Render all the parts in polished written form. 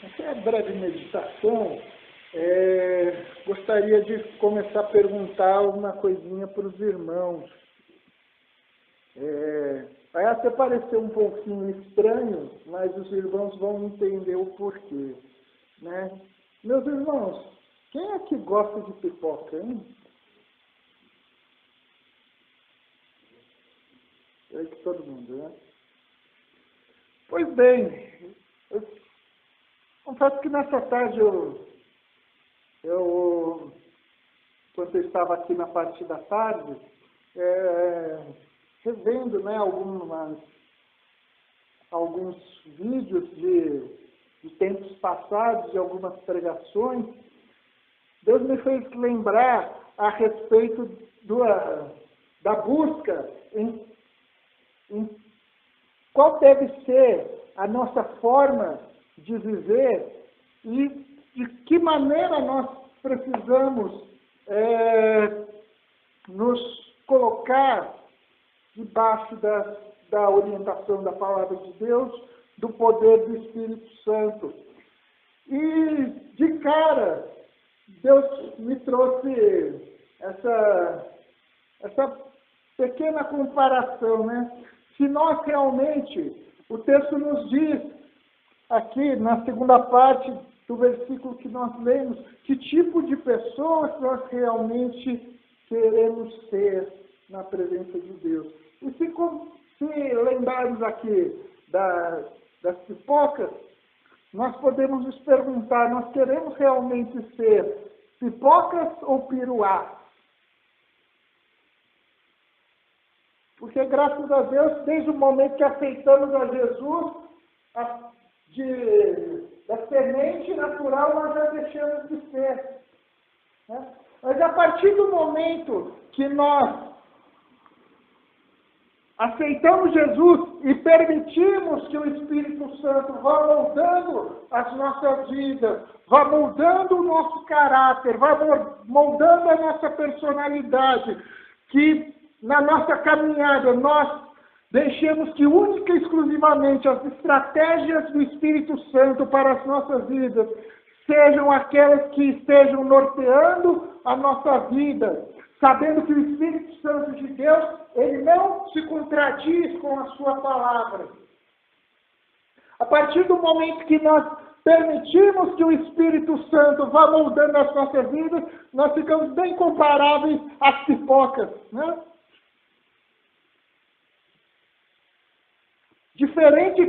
Essa é a breve meditação. Gostaria de começar a perguntar uma coisinha para os irmãos. Vai até parecer um pouquinho estranho, mas os irmãos vão entender o porquê, né? Meus irmãos, quem é que gosta de pipoca, hein? É que todo mundo, né? Pois bem, eu confesso que nessa tarde quando eu estava aqui na parte da tarde, revendo, né, alguns vídeos de tempos passados, de algumas pregações, Deus me fez lembrar a respeito da busca em qual deve ser a nossa forma de viver e de que maneira nós precisamos nos colocar debaixo da orientação da Palavra de Deus, do poder do Espírito Santo. E, de cara, Deus me trouxe essa pequena comparação, né? Se nós realmente, o texto nos diz, aqui na segunda parte do versículo que nós lemos, que tipo de pessoas nós realmente queremos ser na presença de Deus. E se lembrarmos aqui das pipocas, nós podemos nos perguntar, nós queremos realmente ser pipocas ou piruás? Porque, graças a Deus, desde o momento que aceitamos a Jesus, da semente natural nós já deixamos de ser. Né? Mas a partir do momento que nós aceitamos Jesus e permitimos que o Espírito Santo vá moldando as nossas vidas, vá moldando o nosso caráter, vá moldando a nossa personalidade, que na nossa caminhada nós deixemos que única e exclusivamente as estratégias do Espírito Santo para as nossas vidas sejam aquelas que estejam norteando a nossa vida, sabendo que o Espírito Santo de Deus, ele não se contradiz com a sua palavra. A partir do momento que nós permitimos que o Espírito Santo vá moldando as nossas vidas, nós ficamos bem comparáveis às pipocas, né? Diferente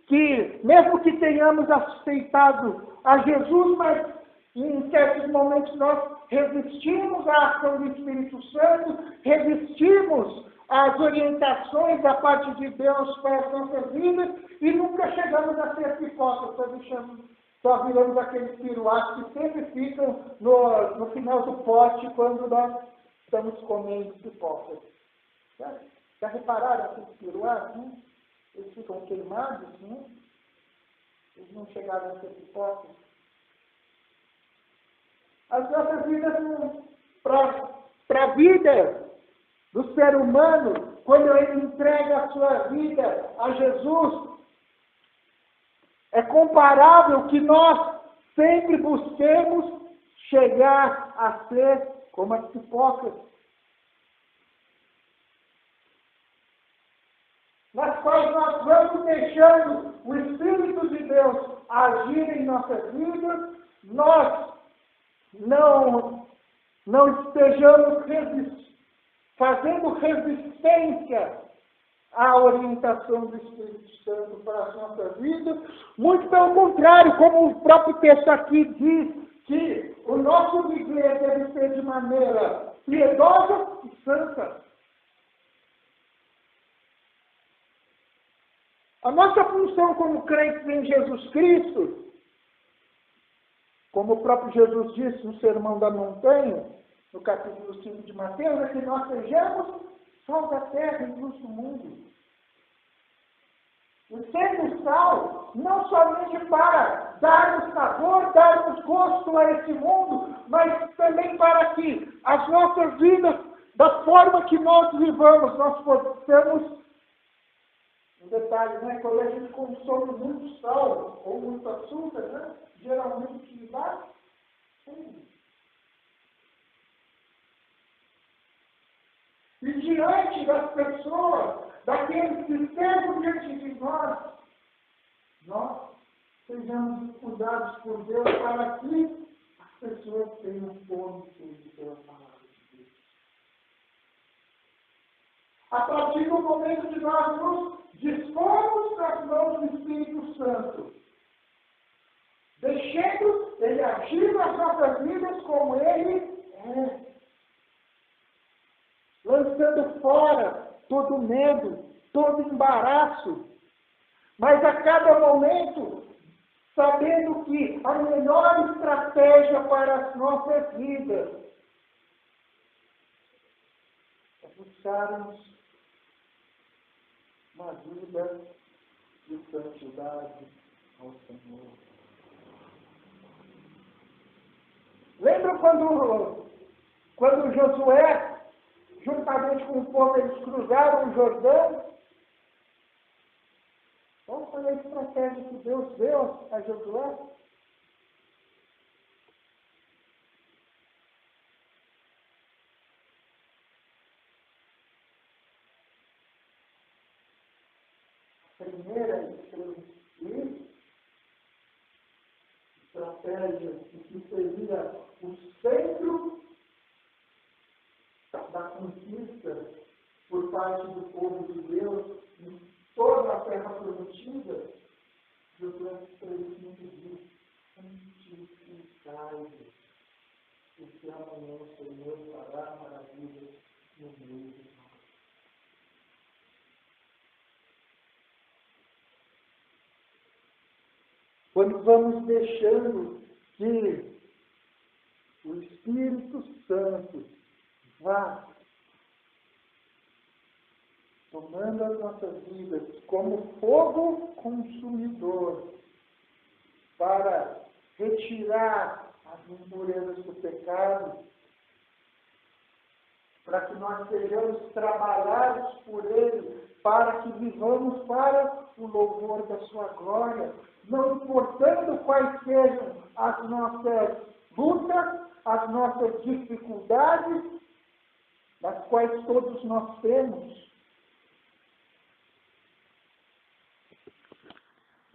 que mesmo que tenhamos aceitado a Jesus, mas em certos momentos nós resistimos à ação do Espírito Santo, resistimos às orientações da parte de Deus para as nossas vidas e nunca chegamos a ser pipocas, só viramos aqueles piruás que sempre ficam no final do pote quando nós estamos comendo pipocas. Já repararam aqueles piruás, né? Eles ficam queimados, né? Eles não chegaram a ser pipocas. As nossas vidas, para a vida do ser humano, quando ele entrega a sua vida a Jesus, é comparável que nós sempre busquemos chegar a ser como as pipocas, nas quais nós vamos deixando o Espírito de Deus agir em nossas vidas, nós não estejamos fazendo resistência à orientação do Espírito Santo para as nossas vidas. Muito pelo contrário, como o próprio texto aqui diz, que o nosso viver deve ser de maneira piedosa e santa. A nossa função como crentes em Jesus Cristo, como o próprio Jesus disse no Sermão da Montanha, no capítulo 5 de Mateus, é que nós sejamos sal da terra e luz do mundo. E sendo sal, não somente para darmos sabor, darmos gosto a esse mundo, mas também para que as nossas vidas, da forma que nós vivamos, nós possamos detalhe, né? Quando a gente consome muito sal ou muito açúcar, né? Geralmente dá fome. E diante das pessoas, daqueles que estão diante de nós sejamos cuidados por Deus para que as pessoas tenham fome pela palavra de Deus. A partir do momento que nós nos dispomos nas mãos do Espírito Santo, deixando Ele agir nas nossas vidas como Ele é, lançando fora todo medo, todo embaraço, mas a cada momento sabendo que a melhor estratégia para as nossas vidas é buscarmos uma vida de santidade ao Senhor. Lembra quando Josué, juntamente com o povo, eles cruzaram o Jordão? Qual foi a estratégia que Deus deu a Josué? A primeira estratégia que seria o centro da conquista por parte do povo de Deus em toda a terra prometida, Josué 3:5 diz: santificai-vos, porque amanhã o Senhor fará maravilhas no meio de nós. Quando vamos deixando que o Espírito Santo vá tomando as nossas vidas como fogo consumidor para retirar as impurezas do pecado, para que nós sejamos trabalhados por Ele, para que vivamos para o louvor da Sua glória, não importando quais sejam as nossas lutas, as nossas dificuldades, das quais todos nós temos.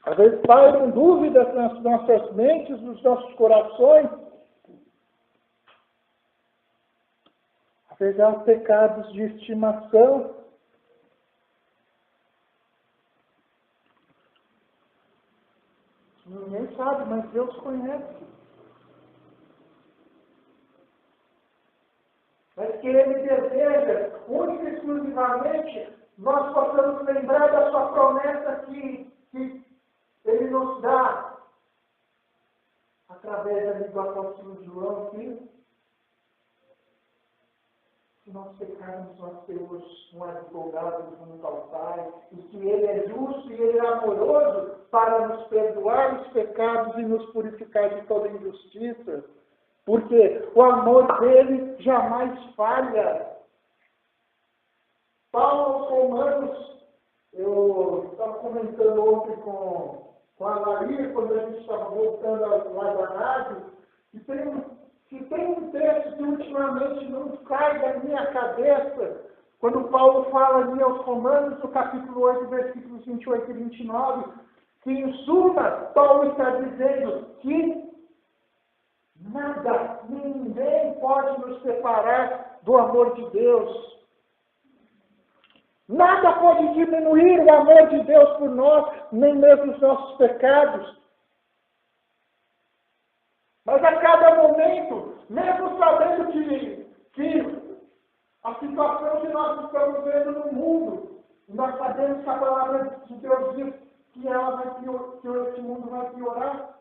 Às vezes pairam dúvidas nas nossas mentes, nos nossos corações. Às vezes há pecados de estimação. Ninguém sabe, mas Deus conhece. Mas que Ele deseja, única e exclusivamente, nós possamos lembrar da Sua promessa que Ele nos dá, através ali do apóstolo João, que se nós pecarmos, nós temos um advogado junto ao Pai, e que Ele é justo e Ele é amoroso para nos perdoar os pecados e nos purificar de toda injustiça, porque o amor dele jamais falha. Paulo aos Romanos, eu estava comentando ontem com a Maria, quando a gente estava voltando lá da rádio, e tem um texto que ultimamente não sai da minha cabeça, quando Paulo fala ali aos Romanos, no capítulo 8, versículos 28 e 29, que em suma, Paulo está dizendo que nada, ninguém pode nos separar do amor de Deus. Nada pode diminuir o amor de Deus por nós, nem mesmo os nossos pecados. Mas a cada momento, mesmo sabendo que a situação que nós estamos vendo no mundo, nós sabemos que a palavra de Deus diz que esse mundo vai piorar.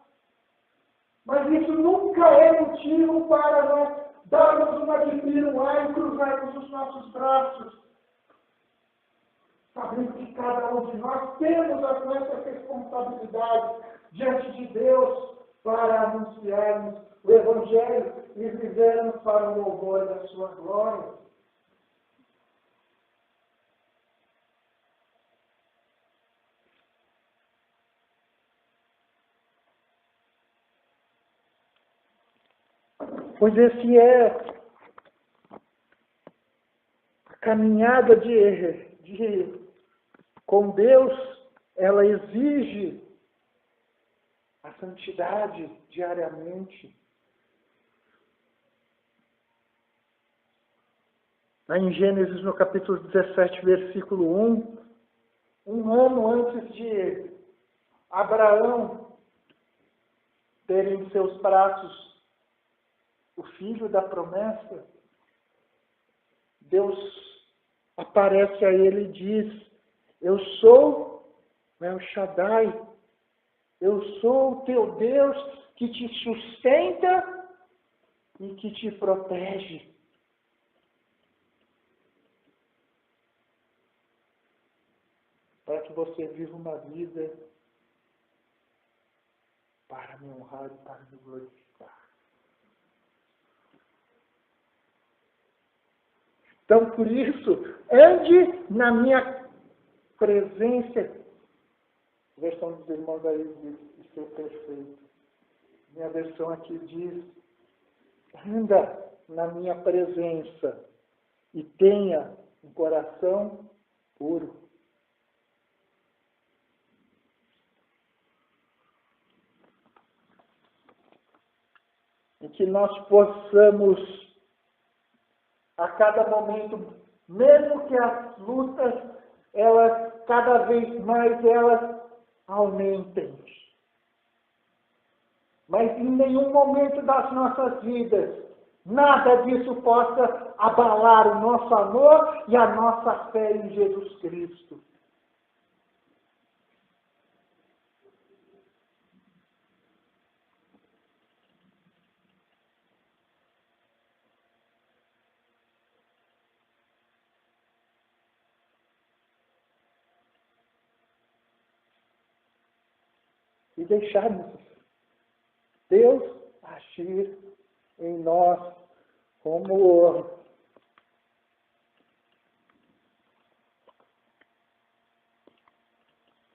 Mas isso nunca é motivo para nós darmos uma de piruá e cruzarmos os nossos braços. Sabendo que cada um de nós temos as nossas responsabilidades diante de Deus para anunciarmos o Evangelho e vivermos para o louvor da Sua glória. Pois esse é a caminhada com Deus, ela exige a santidade diariamente. Lá em Gênesis, no capítulo 17, versículo 1, um ano antes de Abraão ter em seus braços o filho da promessa, Deus aparece a ele e diz: eu sou o El Shaddai, eu sou o teu Deus que te sustenta e que te protege. Para que você viva uma vida para me honrar e para me glorificar. Então, por isso, ande na minha presença. A versão dos irmãos aí diz ser perfeito. Minha versão aqui diz: anda na minha presença e tenha um coração puro. E que nós possamos, a cada momento, mesmo que as lutas, elas cada vez mais elas aumentem. Mas em nenhum momento das nossas vidas, nada disso possa abalar o nosso amor e a nossa fé em Jesus Cristo. E deixarmos Deus agir em nós como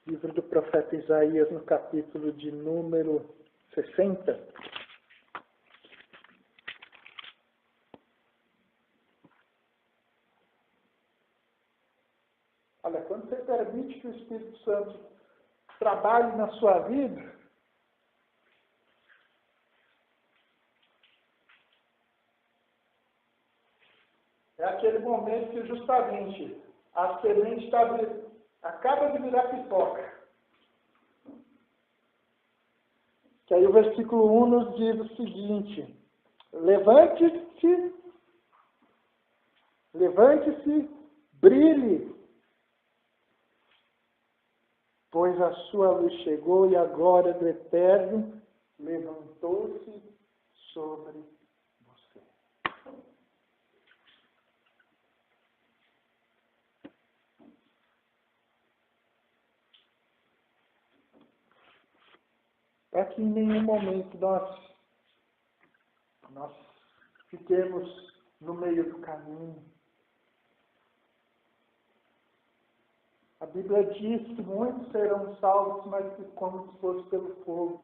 livro do profeta Isaías, no capítulo de número 60. Olha, quando você permite que o Espírito Santo trabalhe na sua vida, é aquele momento que justamente a semente acaba de virar pipoca. Que aí o versículo 1 nos diz o seguinte: levante-se, brilhe, pois a sua luz chegou e a glória do Eterno levantou-se sobre você. Para que em nenhum momento nós fiquemos no meio do caminho. A Bíblia diz que muitos serão salvos, mas que como se fosse pelo fogo.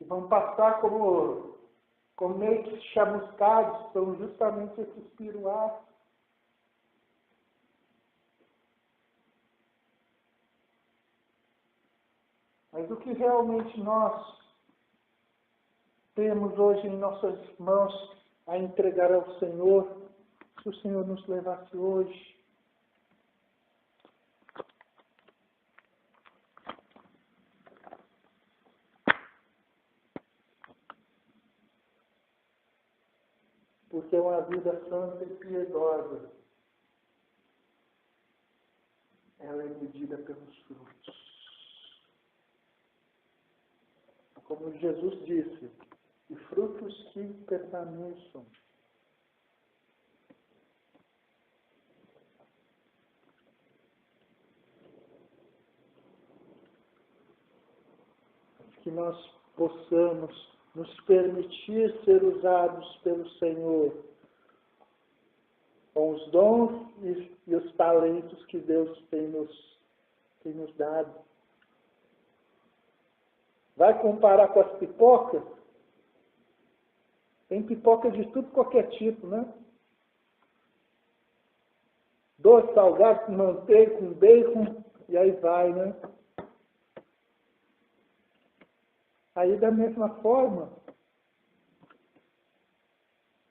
E vão passar como meio que chamuscados, são justamente esses piruás. Mas o que realmente nós temos hoje em nossas mãos a entregar ao Senhor, se o Senhor nos levasse hoje, porque é uma vida santa e piedosa, ela é medida pelos frutos. Como Jesus disse, e frutos que permaneçam. Que nós possamos nos permitir ser usados pelo Senhor com os dons e os talentos que Deus tem nos dado. Vai comparar com as pipocas? Tem pipoca de tudo qualquer tipo, né? Doce, salgado, com manteiga, com bacon, e aí vai, né? Aí, da mesma forma,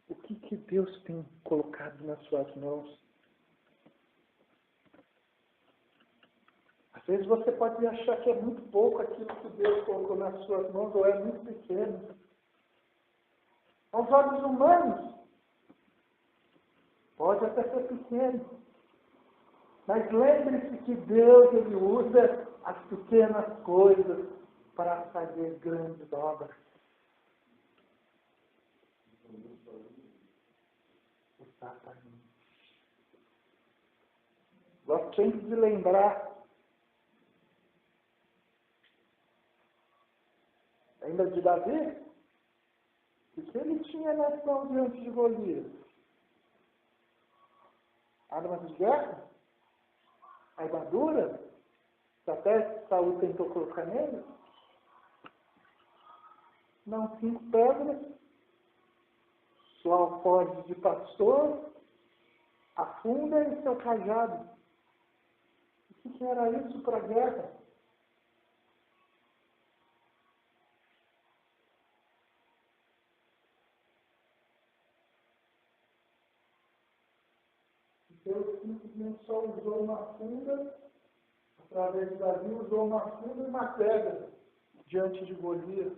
o que Deus tem colocado nas suas mãos? Às vezes você pode achar que é muito pouco aquilo que Deus colocou nas suas mãos, ou é muito pequeno. Aos olhos humanos, pode até ser pequeno. Mas lembre-se que Deus, Ele usa as pequenas coisas para fazer grandes obras. Exatamente. Gosto sempre de lembrar, ainda de Davi, o que ele tinha nas mãos diante de Golias? Armas de guerra? Armadura? Que até Saul tentou colocar nele? Não, 5 pedras, sua alforje de pastor, a funda e seu cajado. O que era isso para a guerra? Deus simplesmente só usou uma funda, através de Davi, usou uma funda e uma pedra diante de Golias.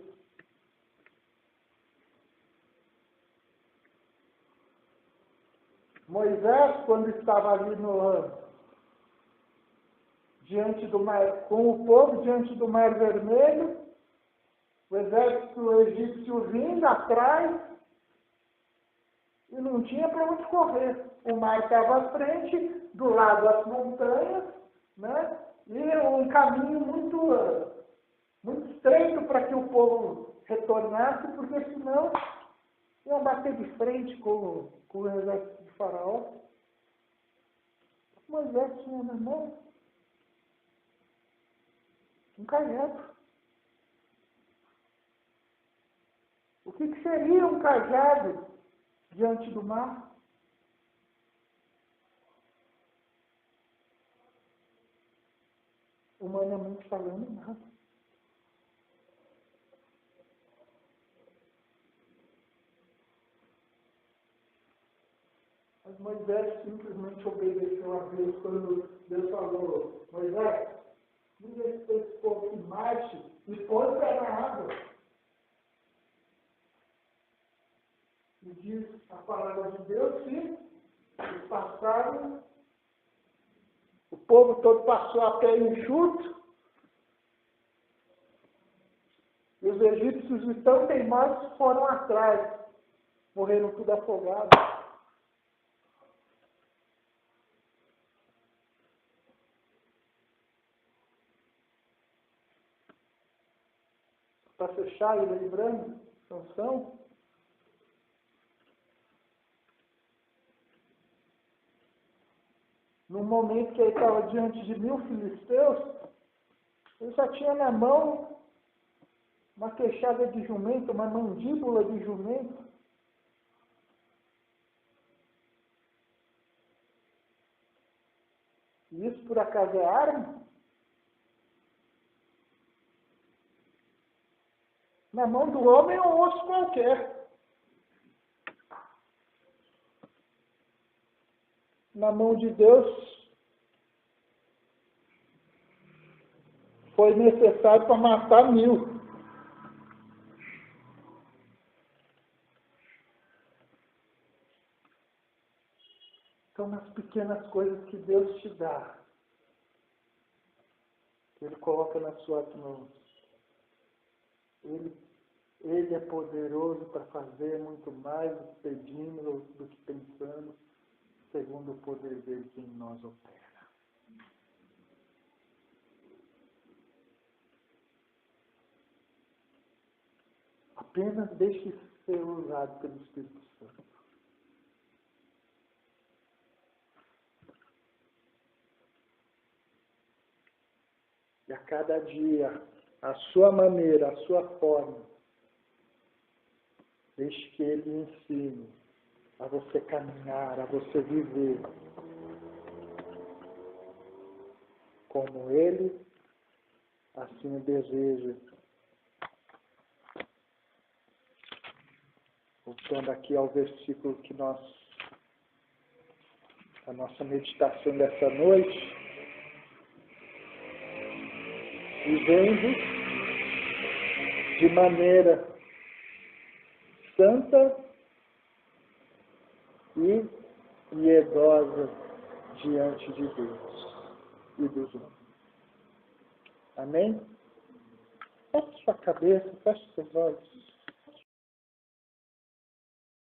Moisés, quando estava ali diante do mar, com o povo diante do Mar Vermelho, o exército egípcio vindo atrás, e não tinha para onde correr. O mar estava à frente, do lado as montanhas, né? E um caminho muito estreito para que o povo retornasse, porque senão iam bater de frente com o exército de Faraó. Moisés tinha na mão um cajado. O que seria um cajado diante do mar? Humanamente falando, nada. Mas Moisés simplesmente obedeceu a Deus quando Deus falou: Moisés, diga esse povo que marche e põe o pé na água. E diz a palavra de Deus que eles passaram, o povo todo passou a pé enxuto, e os egípcios de tão teimosos foram atrás, morreram tudo afogados. Para fechar e lembrando, Sansão, no momento que ele estava diante de 1000 filisteus, ele só tinha na mão uma queixada de jumento, uma mandíbula de jumento. E isso por acaso é arma? Na mão do homem é um osso qualquer. Na mão de Deus foi necessário para matar 1000. Então, nas pequenas coisas que Deus te dá, que Ele coloca nas suas mãos, Ele é poderoso para fazer muito mais do que pedimos, do que pensamos, segundo o poder dele que em nós opera. Apenas deixe ser usado pelo Espírito Santo. E a cada dia a sua maneira, a sua forma. Deixe que Ele lhe ensine a você caminhar, a você viver como Ele assim o deseja. Voltando aqui ao versículo que a nossa meditação dessa noite, vivendo de maneira santa e piedosa diante de Deus e dos homens. Amém? Feche sua cabeça, feche seus olhos.